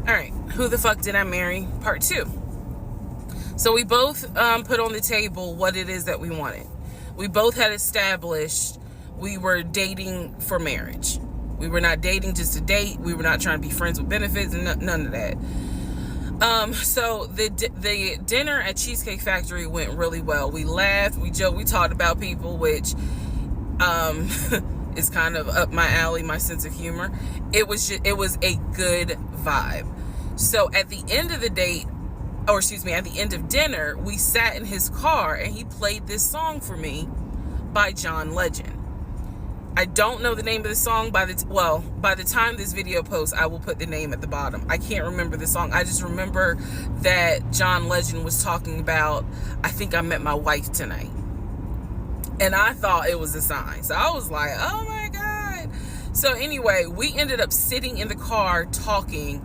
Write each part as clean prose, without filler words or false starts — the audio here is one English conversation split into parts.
All right, who the fuck did I marry? Part 2. So we both put on the table what it is that we wanted. We both had established we were dating for marriage. We were not dating just to date. We were not trying to be friends with benefits and none of that. So the dinner at Cheesecake Factory went really well. We laughed, we joked, we talked about people, which is kind of up my alley, my sense of humor. It was a good vibe. So at the end of the date, or excuse me, at the end of dinner, we sat in his car and he played this song for me by John Legend. I don't know the name of the song. By the time this video posts, I will put the name at the bottom. I can't remember the song. I just remember that John Legend was talking about, I think I met my wife tonight. And I thought it was a sign. So I was like, oh my God. So anyway, we ended up sitting in the car talking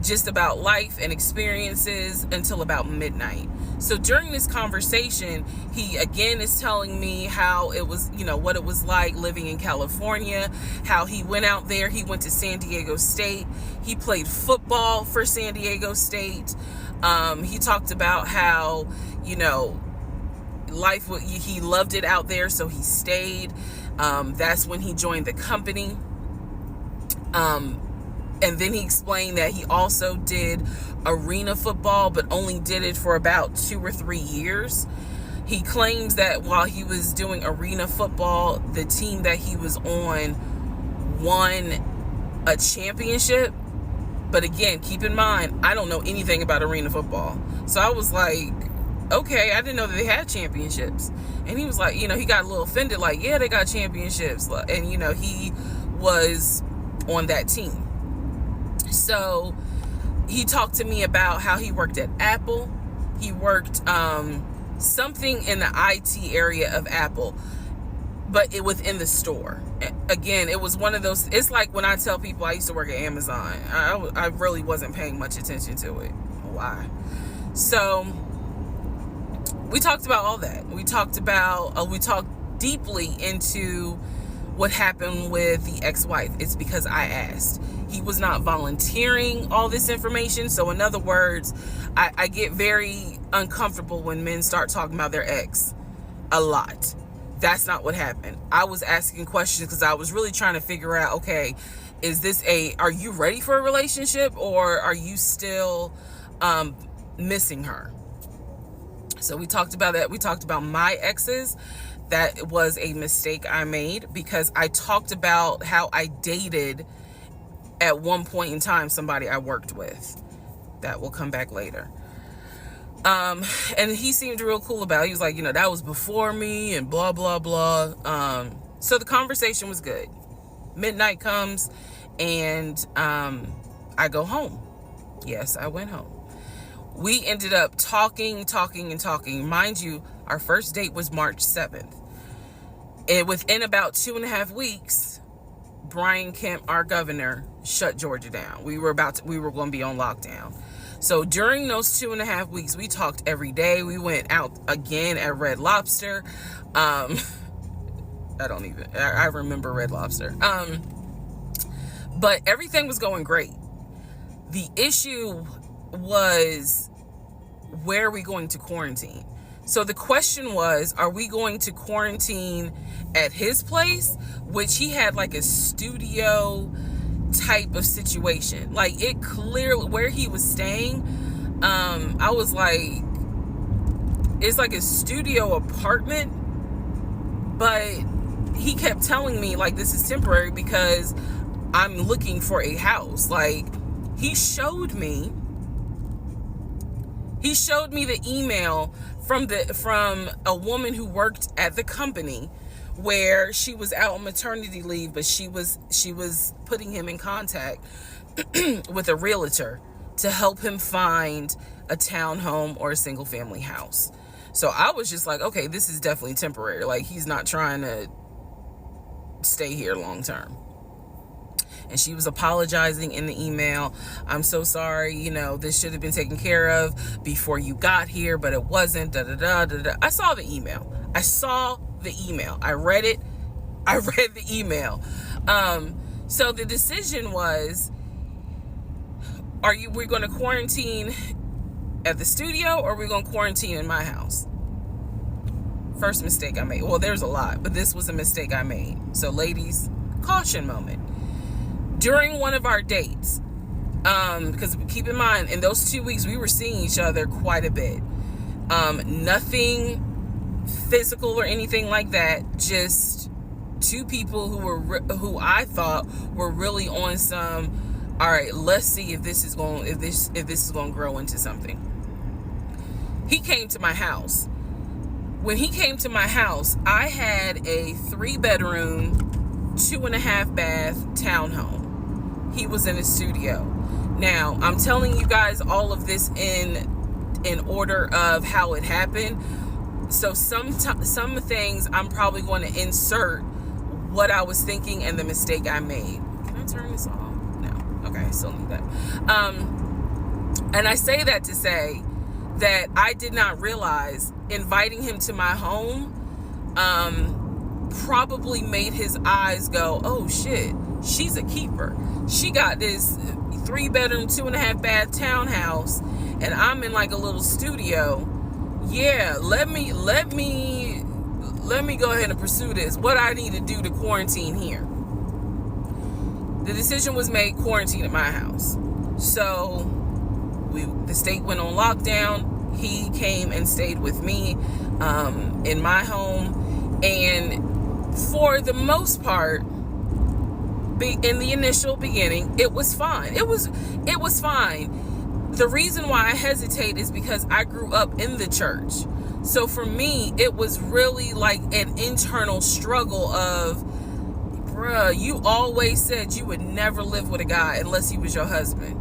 just about life and experiences until about midnight. So during this conversation, he again is telling me how it was, what it was like living in California, how he went out there. He went to San Diego State. He played football for San Diego State. He talked about how, he loved it out there, so he stayed. That's when he joined the company. And then he explained that he also did arena football, but only did it for about 2 or 3 years. He claims that while he was doing arena football, the team that he was on won a championship. But again, keep in mind, I don't know anything about arena football. So I was like, okay, I didn't know that they had championships. And he was like, he got a little offended, like, yeah, they got championships. And, he was on that team. So he talked to me about how he worked at Apple. He worked something in the IT area of Apple, but within the store. Again, it was one of those, it's like when I tell people I used to work at Amazon. I really wasn't paying much attention to it. Why? So we talked about all that. We talked deeply into what happened with the ex-wife. It's because I asked. He was not volunteering all this information. So in other words, I get very uncomfortable when men start talking about their ex a lot. That's not what happened. I was asking questions because I was really trying to figure out, okay, are you ready for a relationship, or are you still missing her? So we talked about that. We talked about my exes. That was a mistake I made because I talked about how I dated at one point in time somebody I worked with. That will come back later. And he seemed real cool about it. He was like, that was before me and blah, blah, blah. So the conversation was good. Midnight comes and I go home. Yes, I went home. We ended up talking. Mind you, our first date was March 7th. And within about 2.5 weeks, Brian Kemp, our governor, shut Georgia down. We were going to be on lockdown. So during those 2.5 weeks, we talked every day. We went out again at Red Lobster. I remember Red Lobster. But everything was going great. The issue was, where are we going to quarantine? So the question was, are we going to quarantine at his place, which he had like a studio type of situation. Like, it clearly, where he was staying, I was like, it's like a studio apartment, but he kept telling me like, this is temporary because I'm looking for a house. Like, he showed me the email from a woman who worked at the company where she was out on maternity leave, but she was putting him in contact with a realtor to help him find a townhome or a single family house. So I was just like, okay, this is definitely temporary. Like, he's not trying to stay here long term. And she was apologizing in the email. I'm so sorry, this should have been taken care of before you got here, but it wasn't, I saw the email. I read it. I read the email. So the decision was, we're going to quarantine at the studio, or are we going to quarantine in my house? First mistake I made. Well, there's a lot, but this was a mistake I made. So ladies, caution moment. During one of our dates, because keep in mind, in those 2 weeks, we were seeing each other quite a bit. Nothing physical or anything like that. Just two people who I thought were really on some, all right, let's see if this is going to grow into something. He came to my house. When he came to my house, I had a 3-bedroom, 2.5 bath townhome. He was in a studio. Now, I'm telling you guys all of this in order of how it happened. So some things I'm probably going to insert what I was thinking and the mistake I made. Can I turn this off? No. Okay, I still need that. And I say that to say that I did not realize inviting him to my home probably made his eyes go, oh shit, she's a keeper. She got this 3-bedroom, 2.5 bath townhouse, and I'm in like a little studio. Yeah, let me go ahead and pursue this. What I need to do to quarantine here. The decision was made, quarantine at my house. So the state went on lockdown. He came and stayed with me in my home, and for the most part, in the initial beginning, it was fine. It was fine. The reason why I hesitate is because I grew up in the church. So for me, it was really like an internal struggle of, bruh, you always said you would never live with a guy unless he was your husband.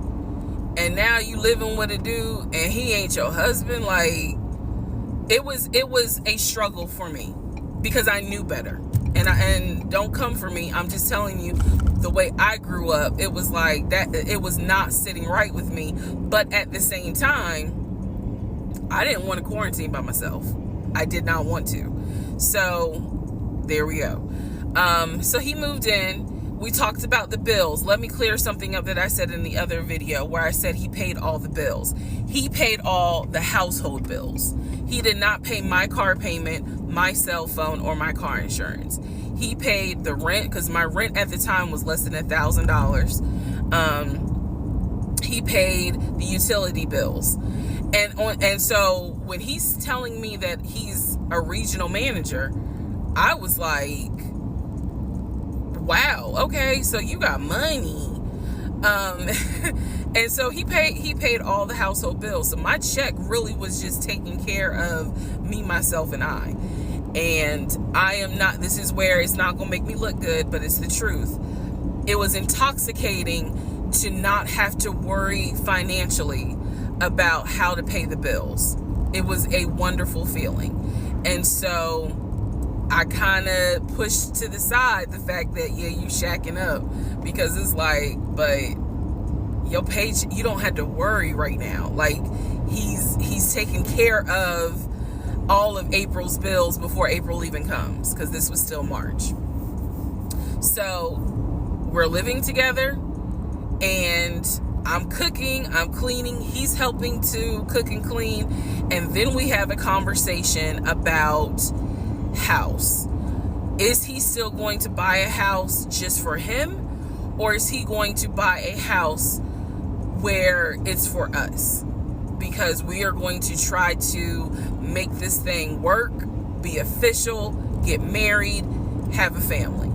And now you living with a dude and he ain't your husband. Like, it was a struggle for me because I knew better. And don't come for me. I'm just telling you the way I grew up. It was like that. It was not sitting right with me. But at the same time, I didn't want to quarantine by myself. I did not want to. So there we go. So he moved in. We talked about the bills. Let me clear something up that I said in the other video where I said he paid all the bills. He paid all the household bills. He did not pay my car payment, my cell phone, or my car insurance. He paid the rent, because my rent at the time was less than $1,000. He paid the utility bills. And so when he's telling me that he's a regional manager, I was like, wow, okay, so you got money. And so he paid all the household bills. So my check really was just taking care of me, myself, and I. And I am not, this is where it's not gonna make me look good, but it's the truth. It was intoxicating to not have to worry financially about how to pay the bills. It was a wonderful feeling. And so I kind of pushed to the side the fact that, yeah, you shacking up, because it's like, but your page, you don't have to worry right now. Like, he's taking care of all of April's bills before April even comes, because this was still March. So we're living together, and I'm cooking, I'm cleaning, he's helping to cook and clean, and then we have a conversation about house. Is he still going to buy a house just for him, or is he going to buy a house where it's for us? Because we are going to try to make this thing work, be official, get married, have a family.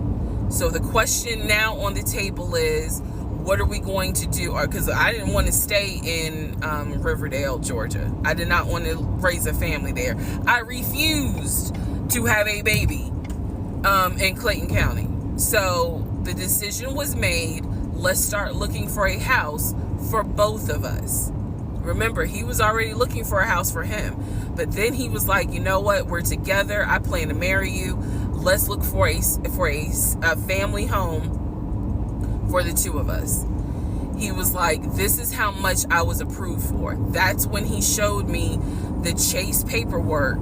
So the question now on the table is, what are we going to do? Because I didn't want to stay in Riverdale, Georgia. I did not want to raise a family there. I refused to have a baby in Clayton County. So the decision was made, let's start looking for a house for both of us. Remember, he was already looking for a house for him, but then he was like, you know what, we're together, I plan to marry you, let's look for a family home for the two of us. He was like, this is how much I was approved for. That's when he showed me the Chase paperwork.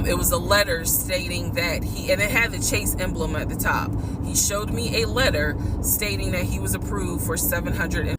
It was a letter stating that and it had the Chase emblem at the top. He showed me a letter stating that he was approved for $700.